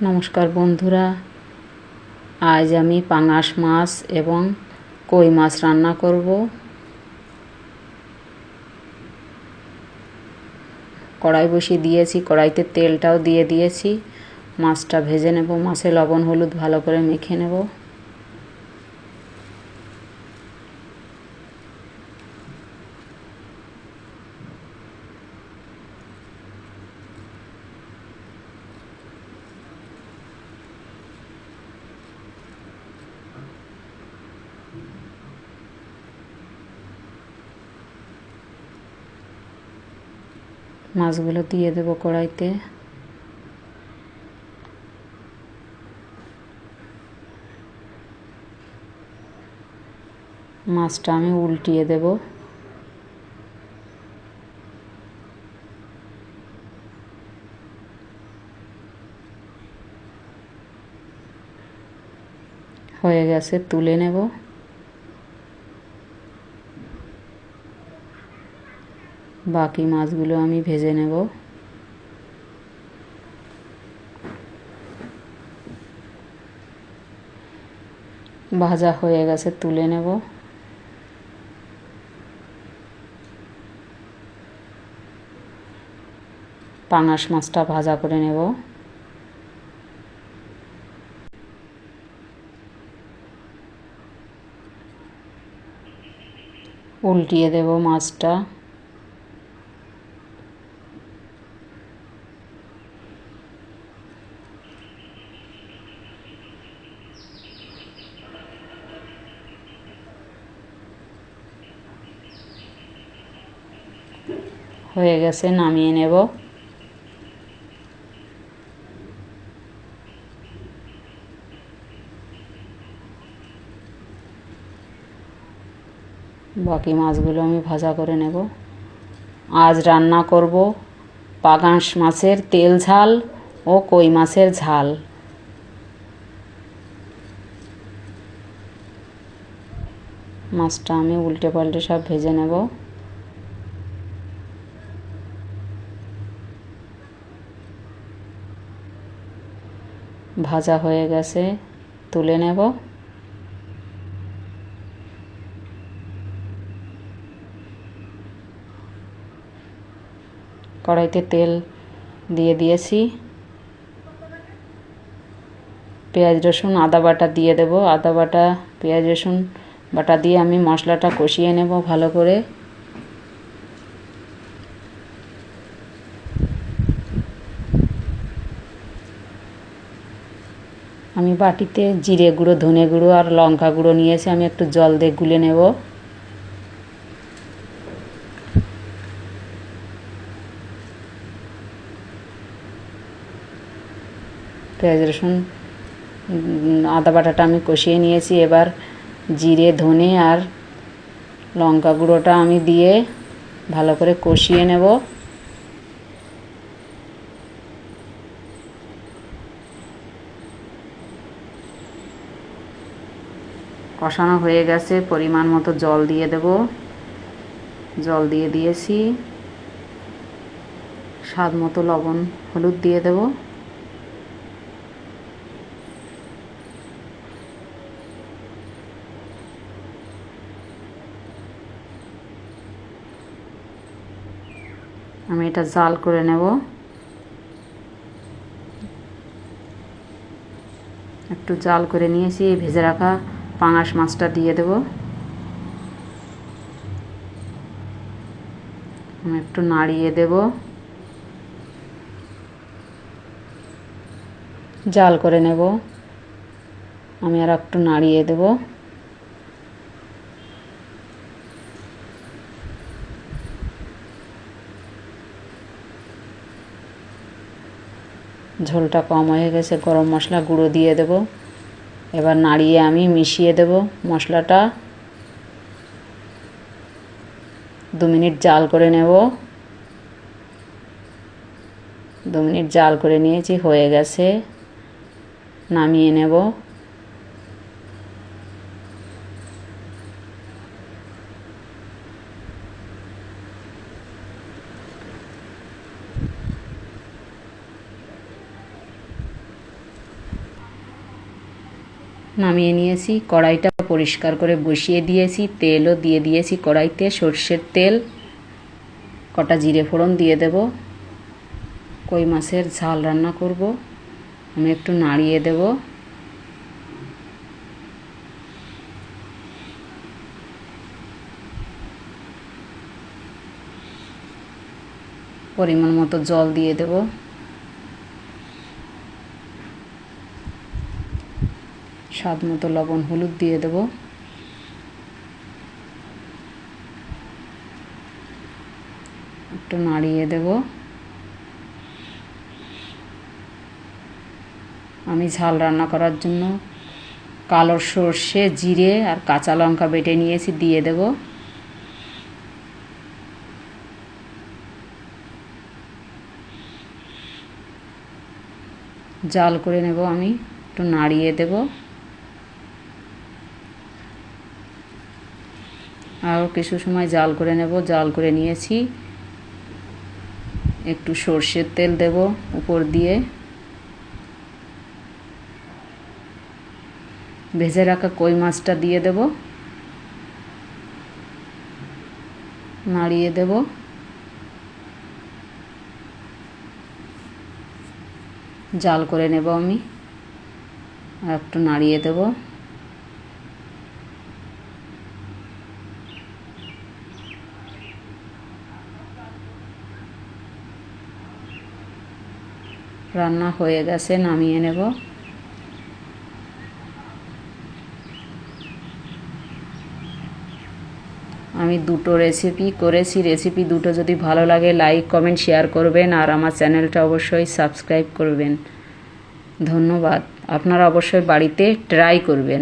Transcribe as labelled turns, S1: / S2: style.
S1: নমস্কার বন্ধুরা, আজ আমি পাঙাশ মাছ এবং কই মাছ রান্না করব। কড়াই বসিয়ে দিয়েছি, কড়াইতে তেলটাও দিয়ে দিয়েছি। মাছটা ভেজে নেব, মাছে লবণ হলুদ ভালো করে মেখে নেব। মাছগুলো দিয়ে দেব কড়াইতে। মাছটা আমি উল্টিয়ে দেব। হয়ে গেছে, তুলে নেব। বাকি মাছগুলো আমি ভেজে নেব। ভাজা হয়ে গেছে, তুলে নেব। পাঙাশ মাছটা ভাজা করে নেব। উল্টিয়ে দেব মাছটা। হয়ে গেছে, নামিয়ে নেব। বাকি মাছগুলো আমি ভাজা করে নেব। আজ রান্না করব পাঙাশ মাছের তেল ঝাল ও কই মাছের ঝাল। মাছটা আমি উল্টে পাল্টে সব ভেজে নেব। ভাজা হয়ে গেছে, তুলে নেব। কড়াইতে তেল দিয়ে দিয়েছি। পেঁয়াজ রসুন আদা বাটা দিয়ে দেব। আদা বাটা পেঁয়াজ রসুন বাটা দিয়ে আমি মশলাটা কষিয়ে নেব ভালো করে। আমি বাটিতে জিরে গুঁড়ো, ধনে গুঁড়ো আর লঙ্কা গুঁড়ো নিয়েছি। আমি একটু জল দিয়ে গুলে নেব। পেঁয়াজ রসুন আদা বাটাটা আমি কষিয়ে নিয়েছি। এবার জিরে, ধনে আর লঙ্কা গুঁড়োটা আমি দিয়ে ভালো করে কষিয়ে নেব। কষানো হয়ে গেছে, পরিমাণ মতো জল দিয়ে দেব। জল দিয়ে দিয়েছি। স্বাদ মতো লবণ হলুদ দিয়ে দেব। আমি এটা জাল করে নেব। একটু জাল করে নিয়েছি। ভেজে রাখা পাঙাশ মাছটা দিয়ে দেব। আমি একটু নাড়িয়ে দেব। জাল করে নেব। আমি আর একটু নাড়িয়ে দেব। ঝোলটা কম হয়ে গেছে, গরম মশলা গুঁড়ো দিয়ে দেব। এবার নাড়িয়ে আমি মিশিয়ে দেব মশলাটা। 2 মিনিট জাল করে নেব। 2 মিনিট জাল করে নিয়েছি, হয়ে গেছে, নামিয়ে নেব। নামিয়ে নিয়েছি। কড়াইটা পরিষ্কার করে বসিয়ে দিয়েছি, তেলও দিয়ে দিয়েছি কড়াইতে, সর্ষের তেল। কটা জিরে ফোড়ন দিয়ে দেব। কই মাছের ঝাল রান্না করব, আমি একটু নাড়িয়ে দেব। পরিমাণ মতো জল দিয়ে দেব। স্বাদ মতো লবণ হলুদ দিয়ে দেব। একটু নাড়িয়ে দেব। আমি ঝাল রান্না করার জন্য কালো সর্ষে, জিরে আর কাঁচা লঙ্কা বেটে নিয়েছি, দিয়ে দেব। জাল করে নেব, আমি একটু নাড়িয়ে দেব। আরও কিছু সময় জাল করে নেব। জাল করে নিয়েছি। একটু সর্ষের তেল দেব উপর দিয়ে। ভেজে রাখা কই মাছটা দিয়ে দেব, নাড়িয়ে দেব। জাল করে নেব আমি, আর একটু নাড়িয়ে দেব। রান্না হয়ে গেছে, নামিয়ে নেব। আমি দুটো রেসিপি করেছি। রেসিপি দুটো যদি ভালো লাগে লাইক কমেন্ট শেয়ার করবেন, আর আমার চ্যানেলটা অবশ্যই সাবস্ক্রাইব করবেন। ধন্যবাদ। আপনারা অবশ্যই বাড়িতে ট্রাই করবেন।